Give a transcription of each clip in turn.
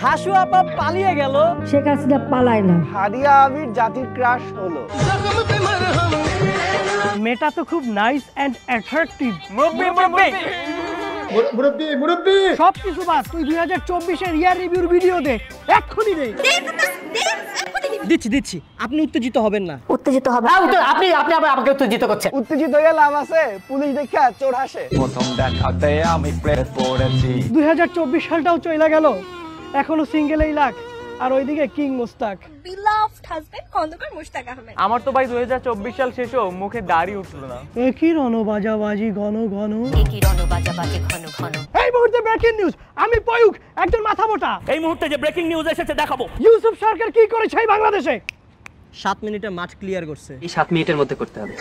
হাসু আপা পালিয়ে গেল, শেখ হাসিনা পালায় না। হাদিয়া আমির জাতির ক্রাশ হলো। মেয়েটা তো খুব নাইস এন্ড অ্যাট্রাকটিভ। মুরব্বি সবকিছু বাদ, তুই 2024 ইয়ার রিভিউর ভিডিও দে এক্ষুনি দে। দিচ্ছি আপনি উত্তেজিত হবেন না। উত্তেজিত হবে আপনি আবার আমাকে উত্তেজিত করছেন। উত্তেজিত হয়ে লাভ আছে? পুলিশ দেখা চোর হাসে। প্রথম দেখাতে আমি প্রেমে পড়েছি। 2024 সালটাও চলে গেল, এখনো সিঙ্গেল এই লাখ, আর ওইদিকে king Mustaq. beloved husband Khondaker Mushtaq Ahmed. আমার তো ভাই 2024 সাল শেষও মুখে দাড়ি উঠলো না। একই রণবাজাবাজি ঘন ঘন। এই মুহূর্তে ব্রেকিং নিউজ, আমি পয়ুক, একজন মাথা মোটা। এই মুহূর্তে যে ব্রেকিং নিউজ এসেছে দেখাবো। ইউসুফ সরকার কি করেছে বাংলাদেশে? 7 মিনিটে মাঠ ক্লিয়ার করছে। এই 7 মিনিটের মধ্যে করতে হবে।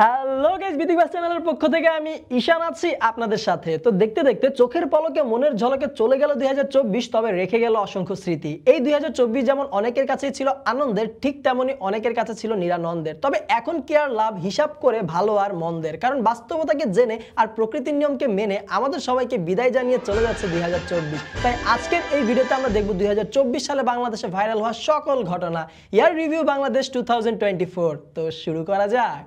হ্যালো গাইস, বিদিবাস চ্যানেলের পক্ষ থেকে আমি ঈশান আছি আপনাদের সাথে। তো দেখতে দেখতে চোখের পলকে মনের ঝলকে চলে গেল 2024, তবে রেখে গেল অসংখ্য স্মৃতি। এই 2024 যেমন অনেকের কাছেই ছিল আনন্দের, ঠিক তেমনি অনেকের কাছে ছিল নিরানন্দের। তবে এখন কি আর লাভ হিসাব করে ভালো আর মন্দের, কারণ বাস্তবতাকে জেনে আর প্রকৃতির নিয়মকে মেনে আমাদের সবাইকে বিদায় জানিয়ে চলে যাচ্ছে 2024। তাই আজকের এই ভিডিওতে আমরা দেখব 2024 সালে বাংলাদেশে ভাইরাল হওয়া সকল ঘটনা। ইয়ার রিভিউ বাংলাদেশ 2024। তো শুরু করা যাক।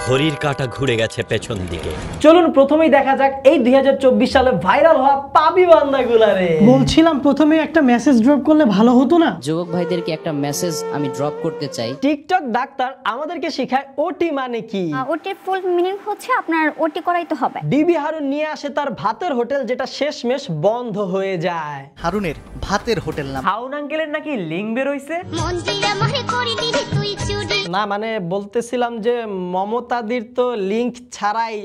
ঘড়ির কাঁটা ঘুরে গেছে পেছন দিকে। চলুন প্রথমেই দেখা যাক এই 2024 সালে ভাইরাল হওয়া পাপি বান্দাগুলারে। বলছিলাম প্রথমে একটা মেসেজ ড্রপ করলে ভালো হতো না? যুবক ভাইদেরকে একটা মেসেজ আমি ড্রপ করতে চাই। টিকটক ডাক্তার আমাদেরকে শেখায় ওটি মানে কি। ওটির ফুল মিনিং হচ্ছে আপনার ওটি করাইতে হবে। ডিবি হারুন নিয়ে আসে তার ভাতের হোটেল, যেটা শেষমেশ বন্ধ হয়ে যায়। হারুনের ভাতের হোটেল নাম। হাউন আঙ্কেলের নাকি লিঙ্ক বের হইছে। না মানে বলতেছিলাম যে মমতাদির তো লিংক ছাড়াই।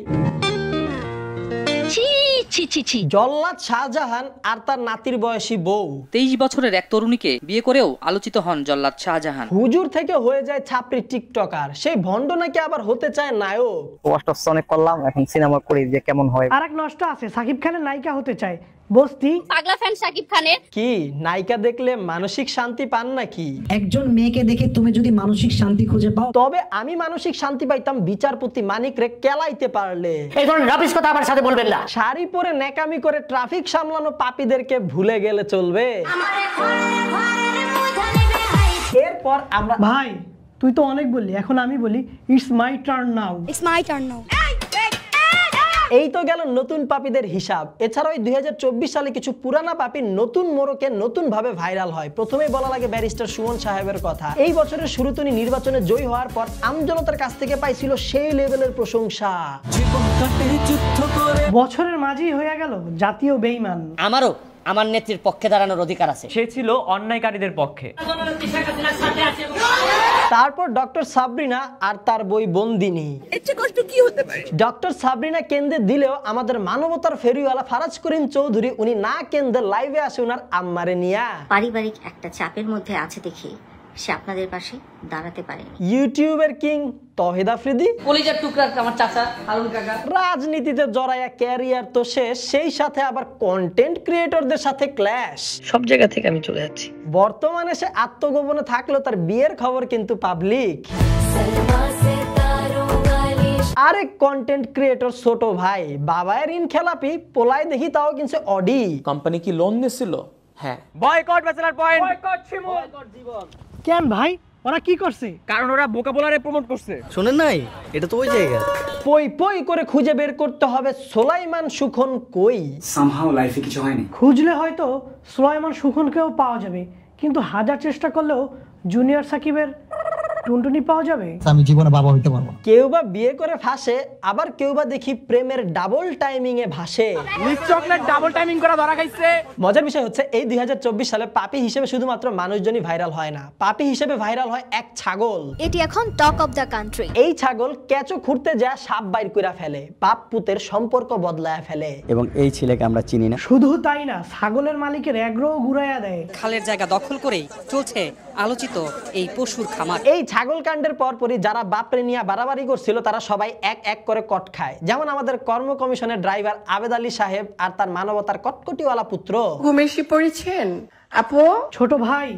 জল্লাদ শাহজাহান আর তার নাতির বয়সী বউ। 23 বছরের এক তরুণীকে বিয়ে করেও আলোচিত হন জল্লাদ শাহজাহান। হুজুর থেকে হয়ে যায় ছাপরি টিকটকার, সেই ভণ্ড নাকি আবার হতে চায় নায়ক। কষ্ট অনেক করলাম, এখন সিনেমা করি যে কেমন হয়। আরেক নষ্ট আছে, সাকিব খানের নায়িকা হতে চায়। বস্তি পাগলা ফ্যান সাকিব খানের। কি নায়িকা দেখলে মানসিক শান্তি পান নাকি? একজন মেয়েকে দেখে তুমি যদি মানসিক শান্তি খুঁজে পাও, তবে আমি মানসিক শান্তি পাইতাম বিচারপতি মানিক রে কেলাইতে পারলে। এই ধরনের রাবিশ কথা আমার সাথে বলবেন না। শাড়ি পরে নেকামি করে ট্রাফিক সামলানো পাপীদেরকে ভুলে গেলে চলবে? এরপর আমরা ভাই, তুই তো অনেক বললি, এখন আমি বলি it's my turn now. It's my turn now. এই তো গেল নতুন পাপীদের হিসাব। এছাড়াও 2024 সালে কিছু পুরানা পাপী নতুন মোড়কে নতুন ভাবে ভাইরাল হয়। প্রথমেই বলা লাগে ব্যারিস্টার সুমন সাহেবের কথা। এই বছরের শুরুতে উনি নির্বাচনে জয়ী হওয়ার পর আমজনতার কাছ থেকে পাইছিল সেই লেভেলের প্রশংসা। বছরের মাঝেই হয়ে গেল জাতীয় বেঈমান। আমারও আমার নেত্রীর পক্ষে দাঁড়ানোর অধিকার আছে। সে ছিল অন্যায়কারীদের পক্ষে। তারপর ডক্টর সাবরিনা আর তার বই বন্দিনী। ডক্টর সাবরিনা কেন্দ্রে দিলেও আমাদের মানবতার ফেরিওয়ালা ফারাজ করিম চৌধুরী উনি না কেন্দ্রে লাইভে আসে ওনার আম্মারে নিয়া। পারিবারিক একটা চাপের মধ্যে আছে দেখে সে আপনাদের পাশে দাঁড়াতে পারে। ইউটিউবের কিং তহিদ আফ্রিদি, কলিজার টুকরা আমার চাচা হারুন কাকা। রাজনীতিতে জড়াইয়া ক্যারিয়ার তো শেষ, সেই সাথে আবার কন্টেন্ট ক্রিয়েটরদের সাথে ক্ল্যাশ। সব জায়গা থেকে আমি চলে যাচ্ছি। বর্তমানে সে আত্মগোপনে থাকলেও তার বিয়ের খবর কিন্তু পাবলিক। আরেক কন্টেন্ট ক্রিয়েটর ছোট ভাই, বাবায়ের ঋণ খেলাপি, পোলায় দেখি তাও কিন্তু অডি। কোম্পানি কি লোন দিছিল? হ্যাঁ। Boycott bachelor point. বয়কট শিমুল। কেন ভাই, ওরা কি করছে? কারণ ওরা ভোকাবুলারি প্রমোট করছে। শুনেন নাই, এটা তো ওই জায়গা। পই পই করে খুঁজে বের করতে হবে সোলাইমান সুখন কই। সামহাউ লাইফে কিছু হয়নি। খুঁজলে হয়তো সোলাইমান সুখনকেও পাওয়া যাবে, কিন্তু হাজার চেষ্টা করলেও জুনিয়র সাকিবের টুনটুনি পাওয়া যাবে। আমি জীবনে বাবা হইতে পারবো। কেউ বা বিয়ে করে ভাসে, আবার কেউ বা দেখি প্রেমের ডাবল টাইমিং এ ভাসে। মিস চকলেট ডাবল টাইমিং করা ধরা খাইছে। মজার বিষয় হচ্ছে এই 2024 সালে পাপি হিসেবে শুধুমাত্র মানুষজনই ভাইরাল হয় না, পাপি হিসেবে ভাইরাল হয় এক ছাগল। এটি এখন টক অফ দ্য কান্ট্রি। এই ছাগল কেঁচো খুঁড়তে যায় সাপ বাইর কইরা ফেলে, বাপ পুতের সম্পর্ক বদলায় ফেলে। এবং এই ছেলেকে আমরা চিনি না। শুধু তাই না, ছাগলের মালিকের এগ্রো ঘুরাইয়া দেয়। খালের জায়গা দখল করেই চলছে আলোচিত এই পশুর খামার। এই ছাগল কাণ্ডের পরপরই যারা বাপরে নিয়ে বাড়াবাড়ি করছিল তারা সবাই এক এক করে কট খায়। যেমন আমাদের কর্ম কমিশনের ড্রাইভার আবেদ আলী সাহেব আর তার মানবতার কটকটিওয়ালা পুত্র। ঘুমেশি পড়েছেন আপু? ছোট ভাই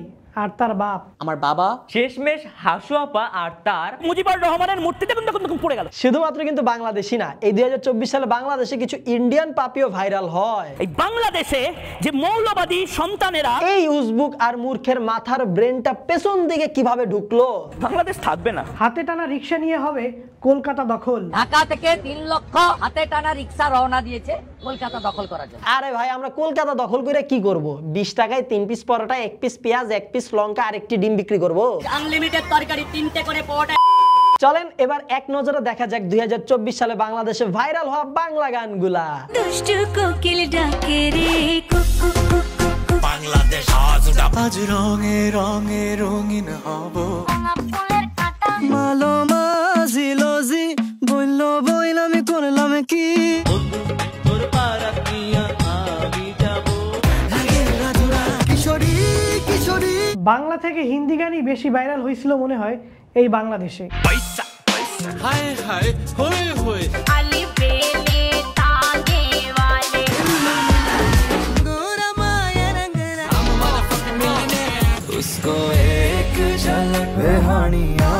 আর তার বাপ। আমার বাবা, শেষমেশ হাসু আপা আর তার মুজিবুর রহমানের মূর্তিতে কিন্তু পড়ে গেল। শুধুমাত্র কিন্তু বাংলাদেশি না, এই 2024 সালে বাংলাদেশে কিছু ইন্ডিয়ান পাপিও ভাইরাল হয়। এই বাংলাদেশে যে মৌলবাদী সন্তানেরা এই উজবুক আর মূর্খের মাথার ব্রেনটা পেছন দিকে কিভাবে ঢুকলো? বাংলাদেশ থাকবে না। হাতে টানা রিক্সা নিয়ে হবে কলকাতা দখল। ঢাকা থেকে 3 লক্ষ হাতে টানা রিক্সা রওনা দিয়েছে কলকাতা দখল করার জন্য। আরে ভাই, আমরা কলকাতা দখল করে কি করব? 20 টাকায় 3 পিস পরোটা, 1 পিস পেঁয়াজ, 1 পিস লঙ্কা আর একটি ডিম বিক্রি করব। আনলিমিটেড তরকারি 3টে করে পরোটা। চলেন এবার এক নজরে দেখা যাক 2024 সালে বাংলাদেশে ভাইরাল হওয়া বাংলা গানগুলা। দুষ্টু কোকিল ডাকে রে বাংলাদেশ আজ রঙে রঙে রঙিন হব। ফুলের কাটা মালো মাঝিলোজি বলল বইল আমি করলাম কি তোর পারা কিয়া আমি যাব কিশোরী কিশোরী। বাংলা থেকে হিন্দি গানই বেশি ভাইরাল হয়েছিল মনে হয় এই বাংলাদেশে। হায় হায় হয়ে হয়ে আলি বেলে তাগে वाले गोरा माया रंग उसको एक झलक बेहानिया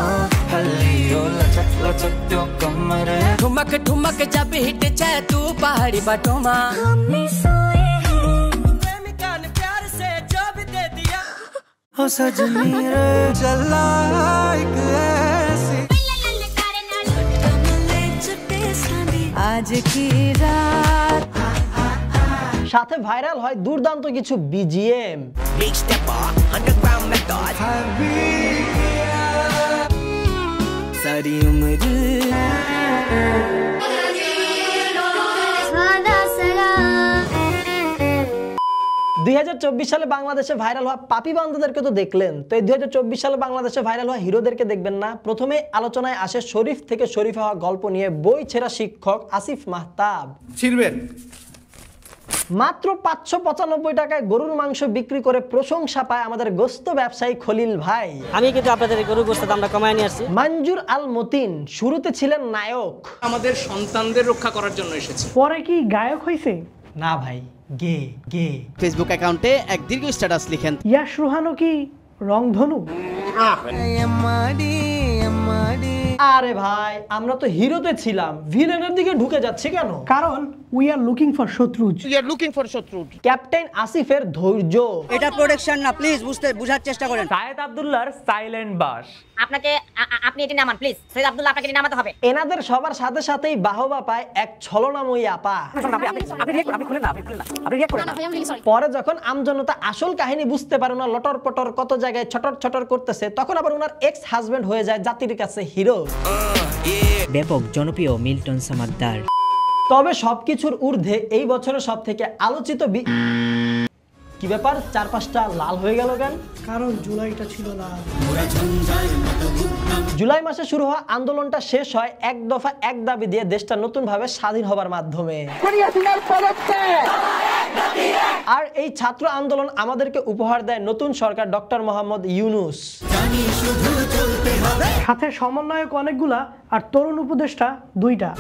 हल्लियो लचक लचक त्यो कमर ठुमक ठुमक जब हिट जाए तू पहाड़ी बटोमा हमने सोए हैं प्रेमिका ने प्यार से जब दे दिया हो सजनी रे चला एक ऐसी आज की रात সাথে ভাইরাল হয় দুর্দান্ত কিছু বিজিএম। सारी उम्र 2024 সালে বাংলাদেশে ভাইরাল হওয়া পাপি বান্ধবদেরকে তো দেখলেন, তো এই 2024 সালে বাংলাদেশে ভাইরাল হওয়া হিরোদেরকে দেখবেন না? প্রথমে আলোচনায় আসে শরীফ থেকে শরীফ হওয়া গল্প নিয়ে বই ছেঁড়া শিক্ষক আসিফ মাহতাব। ছিড়বেন মাত্র 595 টাকায় গরুর মাংস বিক্রি করে প্রশংসা পায় আমাদের গোস্ত ব্যবসায়ী খলিল ভাই। আমি কিন্তু আপনাদের গরুর গোশত দামটা কমায় নিয়ে আসছি। মঞ্জুর আল মতিন শুরুতে ছিলেন নায়ক, আমাদের সন্তানদের রক্ষা করার জন্য এসেছে। পরে কি গায়ক হয়েছে? না ভাই, গে গে। ফেসবুক অ্যাকাউন্টে এক দীর্ঘ স্ট্যাটাস লিখেন, ইয়াশ রুহানো কি রংধনু? আরে ভাই, আমরা তো হিরোতে ছিলাম, ভিলেনের দিকে ঢুকে যাচ্ছে কেন? কারণ উই আর লুকিং ফর শত্রুজ। ক্যাপ্টেন আসিফের ধৈর্য। এটা প্রোডাকশন না, প্লিজ বুঝার চেষ্টা করেন। সায়েদ আব্দুল্লাহর সাইলেন্ট বাস। আপনি এটি নামান প্লিজ। সৈয়দ আব্দুল্লাহ আপনাকে এটি নামাতে হবে। এনাদের সবার সাথে সাথেই বাহবা পায় এক ছলনাময়ী আপা। পরে যখন আমজনতা আসল কাহিনী বুঝতে পারে না, লটর পটর কত জায়গায় ছটর ছটর করতেছে, তখন আবার ওনার এক্স হাজবেন্ড হয়ে যায় জাতির কাছে হিরো। ব্যাপক জনপ্রিয় মিল্টন সামাদ্দার। তবে সবকিছুর ঊর্ধ্বে এই বছরের সব থেকে আলোচিত কি ব্যাপার, 4-5টা লাল হয়ে গেল কেন? কারণ জুলাইটা ছিল লাল। জুলাই মাসে শুরু হওয়া আন্দোলনটা শেষ হয় এক দফা এক দাবি দিয়ে দেশটা নতুনভাবে স্বাধীন হবার মাধ্যমে। আর এই ছাত্র আন্দোলন আমাদেরকে উপহার দেয় নতুন সরকার ডক্টর মোহাম্মদ ইউনূস। সাথে সমন্বয়ক অনেকগুলা আর তরুণ উপদেষ্টা 2টা।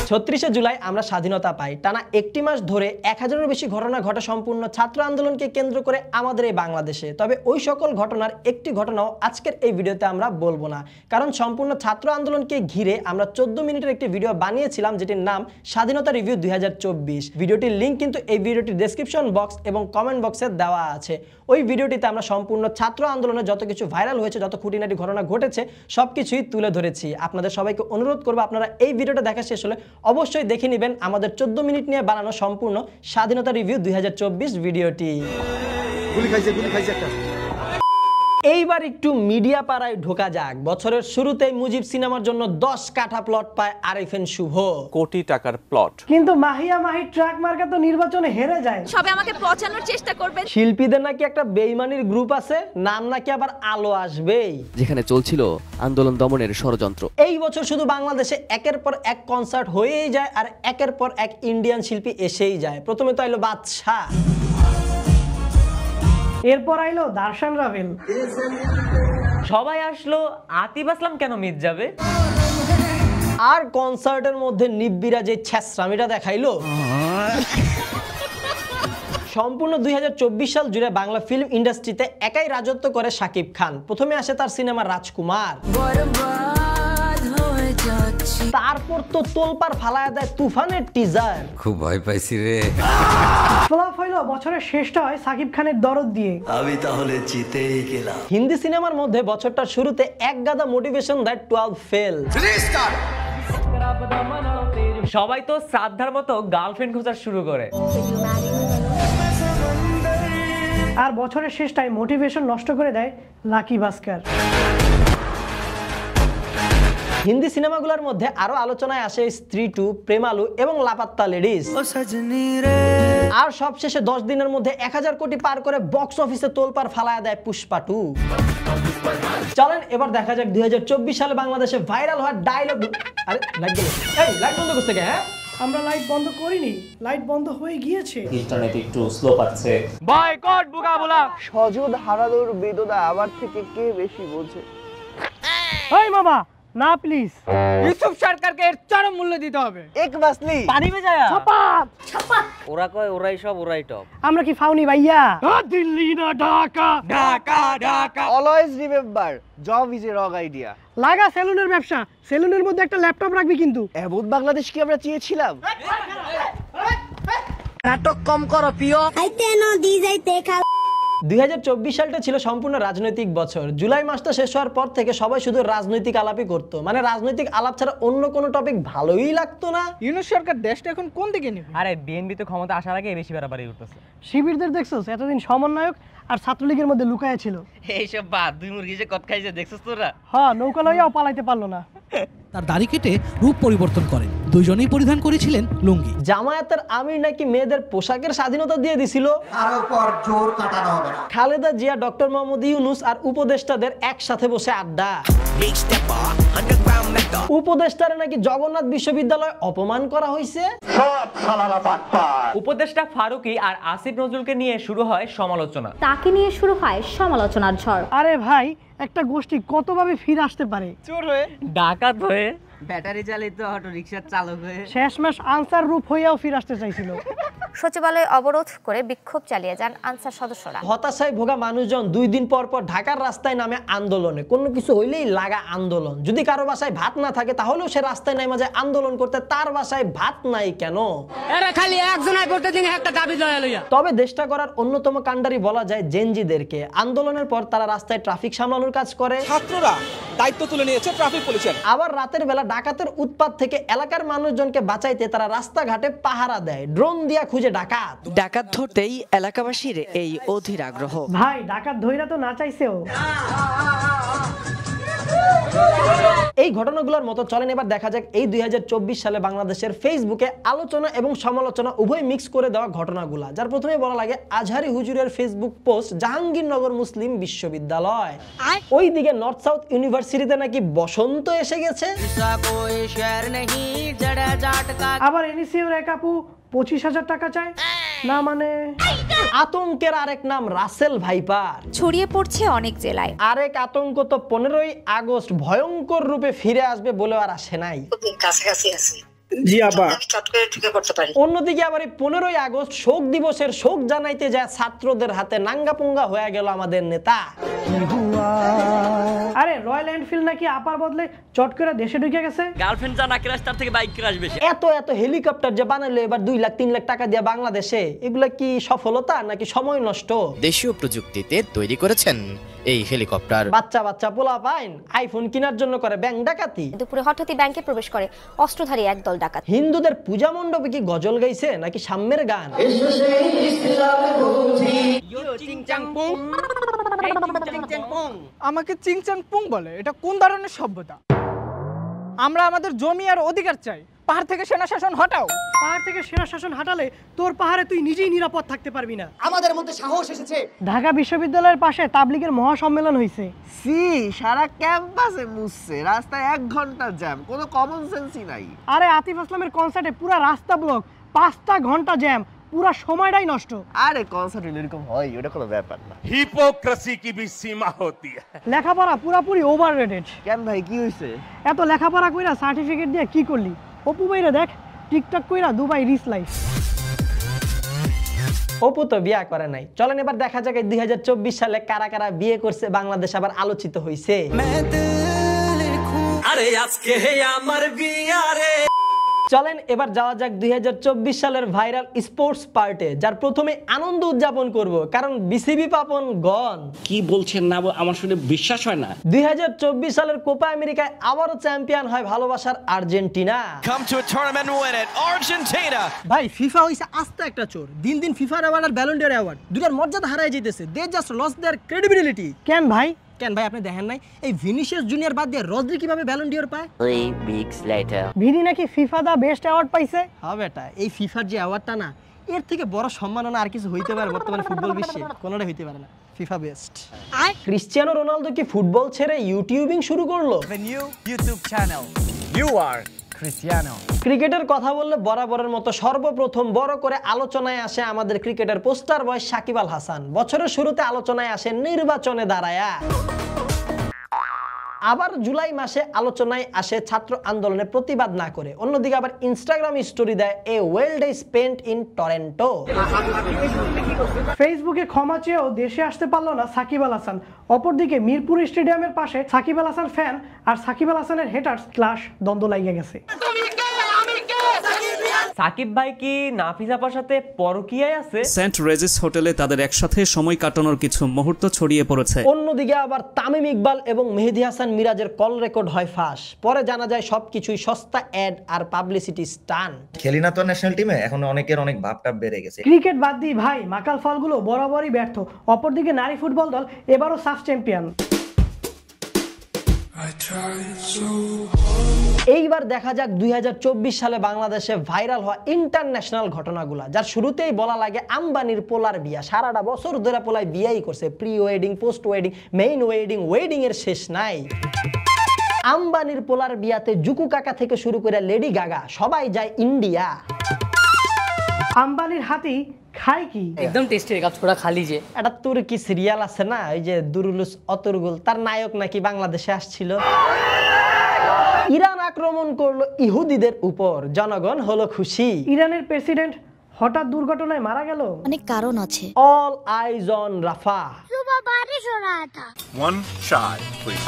36শে জুলাই আমরা স্বাধীনতা পাই। টানা একটি মাস ধরে 1000-এরও বেশি ঘটনা ঘটে সম্পূর্ণ ছাত্র আন্দোলনকে কেন্দ্র করে আমাদের এই বাংলাদেশে। তবে ওই সকল ঘটনার একটি ঘটনাও আজকের এই ভিডিওতে আমরা বলবো না, কারণ সম্পূর্ণ ছাত্র আন্দোলনকে ঘিরে আমরা 14 মিনিটের একটি ভিডিও বানিয়েছিলাম যেটির নাম স্বাধীনতা রিভিউ 2024। ভিডিওটির লিঙ্ক কিন্তু এই ভিডিওটির ডেসক্রিপশন বক্স এবং কমেন্ট বক্সে দেওয়া আছে। ওই ভিডিওটিতে আমরা সম্পূর্ণ ছাত্র আন্দোলনে যত কিছু ভাইরাল হয়েছে, যত খুঁটিনাটি ঘটনা ঘটেছে সবকিছুই তুলে ধরেছি। আপনাদের সবাইকে অনুরোধ করবো আপনারা এই ভিডিওটা দেখা শেষ হলে অবশ্যই দেখে নেবেন আমাদের 14 মিনিট নিয়ে বানানো সম্পূর্ণ স্বাধীনতা রিভিউ 2024 ভিডিওটি। এইবার একটু মিডিয়া পাড়ায় ঢোকা যাক। বছরের শুরুতেই মুজিব সিনেমার জন্য 10 কাঠা প্লট পায় আরিফিন শুভ, কোটি টাকার প্লট। কিন্তু মাহিয়া মাহি ট্রাক মার্কা তো নির্বাচনে হেরে যায়। সবে আমাকে পচানোর চেষ্টা করবেন। শিল্পীদের নাকি একটা বেইমানির গ্রুপ আছে, নাম নাকি আবার আলো আসবেই, যেখানে চলছিল আন্দোলন দমনের ষড়যন্ত্র। এই বছর শুধু বাংলাদেশে একের পর এক কনসার্ট হয়েই যায় আর একের পর এক ইন্ডিয়ান শিল্পী এসেই যায়। প্রথমে তো আইলো বাদশা, এরপর আইলো দার্শন রাভেল, সবাই আসলো, আতিফ আসলাম কেন মিস যাবে? আর কনসার্টের মধ্যে নিব্বিরা যে ছ্যাঁচড়ামিটা দেখাইলো, সম্পূর্ণ 2024 সাল জুড়ে বাংলা ফিল্ম ইন্ডাস্ট্রিতে একাই রাজত্ব করে শাকিব খান। প্রথমে আসে তার সিনেমা রাজকুমার, তারপর তো তোলপাড় ফালায় দেয় তুফানের টিজার। খুব ভয় পাইছি রে। ফ্লপ হইলো বছরের শেষটা হয় শাকিব খানের দরদ দিয়ে। আমি তাহলে জিতেই গেলাম। হিন্দি সিনেমার মধ্যে বছরটার শুরুতে এক গাদা মোটিভেশন দেয় 12 ফেল। সবাই তো শ্রাদ্ধার মতো গার্লফ্রেন্ড খোঁজা শুরু করে, আর বছরের শেষটায় মোটিভেশন নষ্ট করে দেয় লাকি ভাস্কর। হিন্দি সিনেমাগুলোর মধ্যে আরো আলোচনায় আসে স্ত্রী 2, প্রেমালু এবং লাপাত্তা লেডিস। আর সবশেষে 10 দিনের মধ্যে 1000 কোটি পার করে বক্স অফিসে তোলপাড় ফালায় দেয় পুষ্পা 2। চলেন এবার দেখা যাক 2024 সালে বাংলাদেশে ভাইরাল হওয়া ডায়লগ। আরে লাইট গেল, এই লাইট বন্ধ করতে কে? হ্যাঁ আমরা লাইট বন্ধ করিনি, লাইট বন্ধ হয়ে গিয়েছে। ইন্টারনেট একটু স্লো পাচ্ছে। বয়কট বুকাবুলা। সজুদ হারাদুর বেদনা আমার থেকে কে বেশি বোঝে? এই মামা না প্লিজ, ইউসুফ সরকারকে এর চরম মূল্য দিতে হবে। এক বাসলি পানি ভেজায়া ছাপাত ছাপাত। ওরা কয় ওরাই সব, ওরাই টপ। আমরা কি ফাউনি ভাইয়া? দিল্লি না Dhaka, Dhaka Dhaka. Always remember, job is a wrong idea. লাগা সেলুনের ব্যবসা, সেলুনের মধ্যে একটা ল্যাপটপ রাখবি কিন্তু। এমন বাংলাদেশ কি আমরা চেয়েছিলাম? নাটক কম করো প্রিয়। আইতে নো দি যাইতে খা। 2024 সালটা ছিল সম্পূর্ণ রাজনৈতিক বছর। জুলাই মাসটা শেষ হওয়ার পর থেকে সবাই শুধু রাজনৈতিক আলাপই করতো, মানে রাজনৈতিক আলাপ ছাড়া অন্য কোনো টপিক ভালোই লাগতো না। ইউনূস সরকার দেশটা এখন কোন দিকে নেবে? আরে বিএনপি তো ক্ষমতা আসার আগে বেশি বাড়াবাড়ি করতেছে। শিবিরদের দেখছস এতদিন সমন্বয়ক আর ছাত্রলীগের মধ্যে লুকায়া ছিল। এইসব বাদ, দুই মুরগি যে কত খাইছে দেখছস তোরা? হ্যাঁ, নৌকা লইয়াও পালাইতে পারলো না। তার দাড়ি কেটে রূপ পরিবর্তন করেন, দুইজনেই পরিধান করেছিলেন লুঙ্গি। জামায়াতের আমির নাকি মেয়েদের পোশাকের স্বাধীনতা দিয়ে দিছিল। খালেদা জিয়া, ডক্টর মোহাম্মদ ইউনূস আর উপদেষ্টাদের একসাথে বসে আড্ডা। উপদেষ্টারে নাকি জগন্নাথ বিশ্ববিদ্যালয় অপমান করা হয়েছে। উপদেষ্টা ফারুকী আর আসিফ নজরুলকে নিয়ে শুরু হয় সমালোচনা। তাকে নিয়ে শুরু হয় সমালোচনার ঝড়। আরে ভাই, একটা গোষ্ঠী কতভাবে ফিরে আসতে পারে? চোর হয়ে, ডাকাত হয়ে, ব্যাটারি চালিত অটো রিকশার চালক হয়ে, শেষমেশ আনসার রূপ হয়েও ফিরে আসতে চাইছিল। সচিবালয় অবরোধ করে বিক্ষোভ চালিয়ে যান আনসার সদস্যরা। হতাশায় ভোগা মানুষজন 2 দিন পর পর ঢাকার রাস্তায় নামে আন্দোলনে। কোনো কিছু হইলেই লাগা আন্দোলন। যদি কারো বাসায় ভাত না থাকে তাহলেও সে রাস্তায় নেমে যায় আন্দোলন করতে। তার বাসায় ভাত নাই কেন? এরা খালি একজনই প্রতিদিন একটা দাবি লইয়া। তবে দেশটা করার অন্যতম কাণ্ডারি বলা যায় জেনজিদেরকে। আন্দোলনের পর তারা রাস্তায় ট্রাফিক সামলানোর কাজ করে। ছাত্ররা দায়িত্ব তুলে নিয়েছে ট্রাফিক পুলিশের। আবার রাতের বেলা ডাকাতের উৎপাত থেকে এলাকার মানুষজনকে বাঁচাইতে তারা রাস্তাঘাটে পাহারা দেয়, ড্রোন দিয়া খুঁজে ডাকাত। ডাকাত ধরতেই এলাকাবাসীর এই অধীর আগ্রহ। ভাই, ডাকাত ধইরা তো না চাইছেও। এই ঘটনাগুলোর মতো চলেন এবার দেখা যাক এই 2024 সালে বাংলাদেশের ফেসবুকে আলোচনা এবং সমালোচনা উভয় মিক্স করে দেওয়া ঘটনাগুলা। যার প্রথমে বলা লাগে আজহারি হুজুরের ফেসবুক পোস্ট, জাহাঙ্গীরনগর মুসলিম বিশ্ববিদ্যালয়। ওইদিকে নর্থ সাউথ ইউনিভার্সিটিতে নাকি বসন্ত এসে গেছে। আবার এনএসইউর এক আপু 25,000 টাকা চায় না, মানে আতঙ্কের আরেক নাম রাসেল ভাইপার। ছড়িয়ে পড়ছে অনেক জেলায়। আরেক আতঙ্ক তো 15ই আগস্ট ভয়ঙ্কর রূপে ফিরে আসবে বলে আর আসে নাই। কাছাকাছি আছে। জি আপা, অন্যদিকে আবার এই 15ই আগস্ট শোক দিবসের শোক জানাইতে যায় ছাত্রদের হাতে নাঙ্গাপুঙ্গা হয়ে গেল আমাদের নেতা। আরে রয়্যাল এনফিল্ড নাকি আপার বদলে চট করে দেশে ঢুকে গেছে। গার্লফ্রেন্ড যা না ক্রাশ তার থেকে বাইক ক্রাশ বেশি। এত হেলিকপ্টার যে বানাইলো এবার 2 লাখ 3 লাখ টাকা দিয়ে বাংলাদেশে, এগুলা কি সফলতা নাকি সময় নষ্ট? দেশীয় প্রযুক্তিতে তৈরি করেছেন এই হেলিকপ্টার। বাচ্চা পোলা পাইন আইফোন কেনার জন্য করে ব্যাংক ডাকাতি। দুপুরে হঠাৎই ব্যাংকে প্রবেশ করে অস্ত্রধারী একদল ডাকাত। হিন্দুদের পূজা মণ্ডপে কি গজল গাইছে নাকি সাম্যের গান? আমাকে চিংচাং পুং বলে, এটা কোন ধরনের সভ্যতা? আমরা আমাদের জমি আর অধিকার চাই। পাহাড় থেকে সেনা শাসন হটাও। পাহাড় থেকে সেনা শাসন হাঁটালে তোর পাহাড়ে তুই নিজেই নিরাপদ থাকতে পারবি না। আমাদের মধ্যে সাহস এসেছে। ঢাকা বিশ্ববিদ্যালয়ের পাশে তাবলিগের মহাসম্মেলন হয়েছে। সারা ক্যাম্পাসে মুছছে, রাস্তায় 1 ঘন্টা জ্যাম, কোনো কমন সেন্সই নাই। আরে আতিফ আসলামের কনসার্টে পুরা রাস্তা ব্লক, 5টা ঘন্টা জ্যাম, পুরা সময়টাই নষ্ট। আরে কনসার্ট এরকম হয়, ওটা কোনো ব্যাপার না। হিপোক্রেসি কি भी सीमा होती है। লেখাপড়া পুরাপুরি ওভাররেটেড। কেন ভাই, কি হইছে? এত লেখাপড়া কইরা সার্টিফিকেট দিয়ে কি করলি? অপু ভাইরা দেখ টিকটক কইরা দুবাই রিচ লাইফ। অপু তো বিয়ে করে নাই। চলেন এবার দেখা যাক এই 2024 সালে কারা কারা বিয়ে করছে, বাংলাদেশ আবার আলোচিত হয়েছে। আরে আজকে আমার বিয়া রে। চলেন এবার যাওয়া যাক 2024 সালের ভাইরাল স্পোর্টস পার্টে, যার প্রথমে আনন্দ উদযাপন করব, কারণ বিসিবি পাপন গন। কি বলছেন না, আমার শুনে বিশ্বাস হয় না। 2024 সালের কোপা আমেরিকায় আবারও চ্যাম্পিয়ন হয় ভালোবাসার Argentina. Come to a tournament and win it, Argentina. ভাই ফিফা হইছে আস্তে একটা চোর। দিন দিন ফিফার অ্যাওয়ার্ড আর ব্যালন ডি'র অ্যাওয়ার্ড দুটার মর্যাদা হারায় যাইতেছে। They just lose their credibility. কেন ভাই আপনি দেখেন নাই এই ভিনিসিয়াস জুনিয়র বাদ দিয়ে রদ্রি কিভাবে ব্যালন ডি'র পায়? 3 weeks later. ভিনি নাকি ফিফা দা বেস্ট অ্যাওয়ার্ড পাইছে। হ্যাঁ বেটা, এই ফিফার যে অ্যাওয়ার্ডটা না, এর থেকে বড় সম্মাননা আর কিছু হইতে পারে বর্তমানে ফুটবল বিশ্বে? কোনোটা হইতে পারে না। FIFA best. ক্রিস্টিয়ানো রোনালদো কি ফুটবল ছেড়ে ইউটিউবিং শুরু করলো? The new YouTube channel. You are Cristiano. ক্রিকেটের কথা বললে বরাবরের মতো সর্বপ্রথম বড় করে আলোচনায় আসে আমাদের ক্রিকেটের পোস্টার বয় সাকিব আল হাসান। বছরের শুরুতে আলোচনায় আসে নির্বাচনে দাঁড়ায়া। আবার জুলাই মাসে আলোচনায় আসে ছাত্র আন্দোলনে প্রতিবাদ না করে। অন্যদিকে আবার ইনস্টাগ্রাম স্টোরি দেয় a well day spent in Toronto. ফেসবুকে ক্ষমা চেয়েও দেশে আসতে পারলো না সাকিব আল হাসান। অপরদিকে মিরপুর স্টেডিয়ামের পাশে সাকিব আল হাসান ফ্যান আর সাকিব আল হাসানের হেটার্স ক্লাশ দ্বন্দ্ব লাগিয়ে গেছে। সাকিব ভাই কি নাফিস আপার সাথে পরকীয়ায় আছে? সেন্ট রেজিস হোটেলে তাদের একসাথে সময় কাটানোর কিছু মুহূর্ত ছড়িয়ে পড়েছে। অন্যদিকে আবার তামিম ইকবাল এবং মেহেদী হাসান মিরাজের কল রেকর্ড হয় ফাঁস। পরে জানা যায় সবকিছুই সস্তা অ্যাড আর পাবলিসিটি স্টান্ট। খেলি না তো ন্যাশনাল টিমে, এখন অনেকের অনেক ভাবটা বেড়ে গেছে। ক্রিকেট বাদ দিই ভাই, মাকাল ফলগুলো বরাবরই ব্যর্থ। অপরদিকে নারী ফুটবল দল এবারও সাফ চ্যাম্পিয়ন। এইবার দেখা যাক 2024 সালে বাংলাদেশে ভাইরাল হওয়া ইন্টারন্যাশনাল ঘটনাগুলা, যার শুরুতেই বলা লাগে আম্বানির পোলার বিয়া। সারাটা বছর ধরে পোলায় বিয়াই করছে, pre wedding, post wedding, main wedding, wedding এর শেষ নাই। আম্বানির পোলার বিয়াতে জুকু কাকা থেকে শুরু করে লেডি গাগা সবাই যায় ইন্ডিয়া। আম্বানির হাতি খায় কি? একদম টেস্টি কাপড়া খালি যে এটা তুর্কি সিরিয়াল আছে না, ওই যে দুরুলুস অতুরগুল, তার নায়ক নাকি বাংলাদেশে আসছিল। ইরান আক্রমণ করলো ইহুদিদের উপর, জনগণ হলো খুশি। ইরানের প্রেসিডেন্ট হঠাৎ দুর্ঘটনায় মারা গেল। অনেক কারণ আছে। অল আইজ অন রাফা। सुबह बारिश हो रहा था। One shot, please.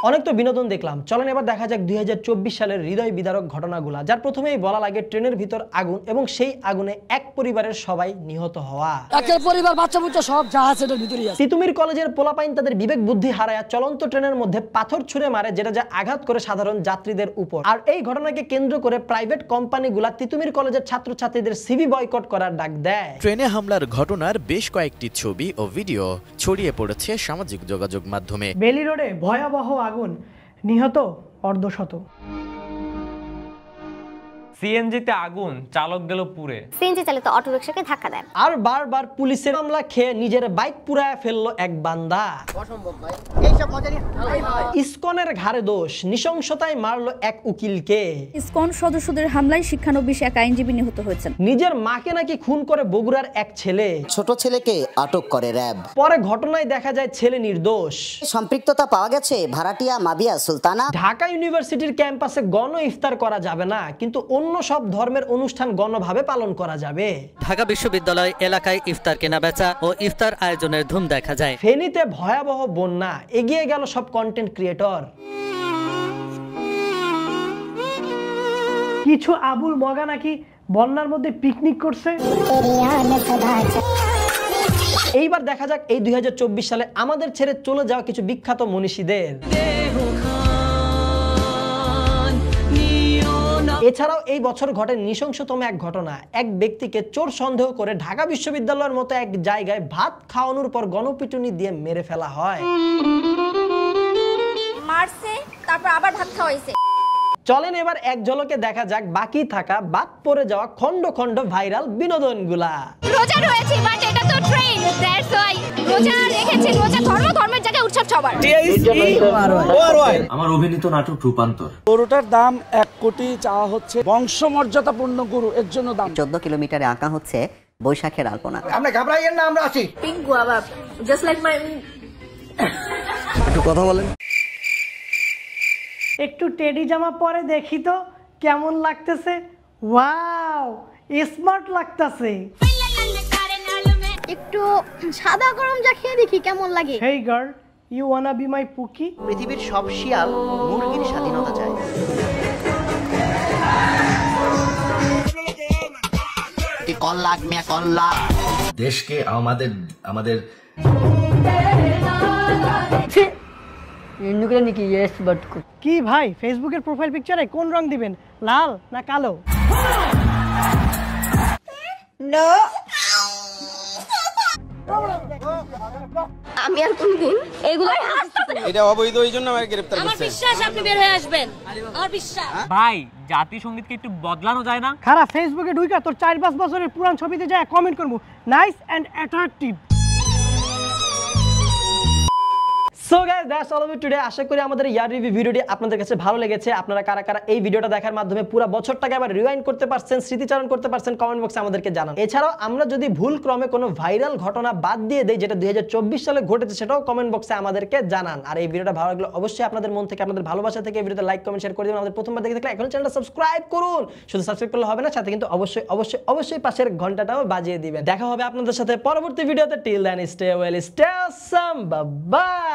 অনেক তো বিনোদন দেখলাম, চলেন এবার দেখা যাক 2024 সালের হৃদয় বিদারক ঘটনাগুলা, যার প্রথমেই বলা লাগে ট্রেনের ভিতর আগুন এবং সেই আগুনে এক পরিবারের সবাই নিহত হওয়া। একের পরিবার বাচ্চা বুচ্চা সব জাহাজের ভিতরেই আছে। তিতুমির কলেজের পোলাপাইন তাদের বিবেক বুদ্ধি হারায়া চলন্ত ট্রেনের মধ্যে পাথর ছুঁড়ে মারে, যেটা যা আঘাত করে সাধারণ যাত্রীদের উপর। আর এই ঘটনাকে কেন্দ্র করে প্রাইভেট কোম্পানিগুলা তিতুমির কলেজের ছাত্রছাত্রীদের সিভি বয়কট করার ডাক দেয়। ট্রেনে হামলার ঘটনার বেশ কয়েকটি ছবি ও ভিডিও ছড়িয়ে পড়েছে সামাজিক যোগাযোগ মাধ্যমে। বেলি রোডে ভয়াবহ আগুন, নিহত অর্ধশত। সিএনজিতে আগুন, চালক গেল পুড়ে। সিএনজি চালিত অটোরিকশাকে ধাক্কা দেন। আর বারবার পুলিশের মামলা খেয়ে নিজের বাইক পুরায় ফেললো এক বান্দা। ইসকনের ঘাড়ে দোষ, নৃশংসতায় মারলো এক উকিলকে। ইসকন সদস্যদের হামলায় শিক্ষানবিশ এক আইনজীবী নিহত হয়েছেন। নিজের মাকে নাকি খুন করে বগুড়ার এক ছেলে। ছোট ছেলেকে আটক করে র্যাব। পরে ঘটনায় দেখা যায় ছেলে নির্দোষ। সম্পৃক্ততা পাওয়া গেছে ভাড়াটিয়া মাবিয়া সুলতানা। ঢাকা ইউনিভার্সিটির ক্যাম্পাসে গণ ইফতার করা যাবে না, কিন্তু অন্য সব ধর্মের অনুষ্ঠান গণভাবে পালন করা যাবে। ঢাকা বিশ্ববিদ্যালয় এলাকায় ইফতার কেনাবেচা ও ইফতার আয়োজনের ধুম দেখা যায়। ফেনীতে ভয়াবহ বন্যা, এগিয়ে গেল সব কন্টেন্ট ক্রিয়েটর। কিছু আবুল মগা নাকি বন্যার মধ্যে পিকনিক করছে। এইবার দেখা যাক এই 2024 সালে আমাদের ছেড়ে চলে যাওয়া কিছু বিখ্যাত মনীষীদের। এছাড়াও এই বছর ঘটে নৃশংসতম এক ঘটনা। এক ব্যক্তিকে চোর সন্দেহ করে ঢাকা বিশ্ববিদ্যালয়ের মতো এক জায়গায় ভাত খাওয়ানোর পর গণপিটুনি দিয়ে মেরে ফেলা হয়। মারছে, তারপর আবার ভাত খাওয়াইছে। চলেন এবার এক ঝলকে দেখা যাক বাকি থাকা বাদ পড়ে যাওয়া খন্ড খন্ড ভাইরাল বিনোদনগুলা। রোজা রয়েছে, বাট এটা তো ট্রেন, দ্যাটস হোয়াই রোজা রেখেছি। রোজা ধর্মের জায়গায় উৎসব সবার। আমার অভিনীত নাটক রূপান্তর। গরুটার দাম 1 কোটি চাওয়া হচ্ছে। বংশমর্যাদাপূর্ণ গরু, এর জন্য দাম। 14 কিলোমিটারে আঁকা হচ্ছে বৈশাখের আলপনা। আমরা ঘাবড়াইয়েন না, আমরা আছি। পিঙ্কু আবার জাস্ট লাইক মাই। একটু কথা বলেন। একটু টেডি জামা পরে দেখি তো কেমন লাগতেছে। ওয়াও, স্মার্ট লাগতেছে। একটু সাদা গরম চা খেয়ে দেখি কেমন লাগে। Hey girl, you wanna be my pookie? পৃথিবীর সব শিয়াল মুরগির স্বাধীনতা চায়। দেশকে আমাদের কি ভাই, ফেসবুকের প্রোফাইল পিকচারে কোন রং দিবেন, লাল না কালো? আমি আর কোনদিন এগুলো এটা অবৈধ, এই জন্য আমাকে গ্রেফতার করছে। আমার বিশ্বাস আপনি বের হয়ে আসবেন, আমার বিশ্বাস। ভাই জাতীয় সঙ্গীতকে একটু বদলানো যায় না? খারাপ ফেসবুকে ঢুইকা তোর 4-5 বছরের পুরান ছবিতে যায় কমেন্ট করবো nice and attractive. So guys, that's all of it today. আশা করি আমাদের ইয়ার রিভিউ ভিডিওটি আপনাদের কাছে ভালো লেগেছে। আপনারা কারা কারা এই ভিডিওটা দেখার মাধ্যমে পুরো বছরটাকে আবার রিওয়াইন্ড করতে পারছেন, স্মৃতিচারণ করতে পারছেন, কমেন্ট বক্সে আমাদেরকে জানান। এছাড়াও আমরা যদি ভুল ক্রমে কোনো ভাইরাল ঘটনা বাদ দিয়ে দেই যেটা 2024 সালে ঘটেছে, সেটাও কমেন্ট বক্সে আমাদেরকে জানান। আর এই ভিডিওটা ভালো লাগলে অবশ্যই আপনাদের মন থেকে, আপনাদের ভালোবাসা থেকে এই ভিডিওতে লাইক কমেন্ট শেয়ার করে দিবেন। আমাদের প্রথমবার দেখে থাকলে এখন চ্যানেলটা সাবস্ক্রাইব করুন। শুধু সাবস্ক্রাইব করলে হবে না, সাথে কিন্তু অবশ্যই অবশ্যই অবশ্যই পাশের ঘন্টাটাও বাজিয়ে দিবেন। দেখা হবে আপনাদের সাথে পরবর্তী ভিডিওতে। Till then stay well, stay awesome, bye by.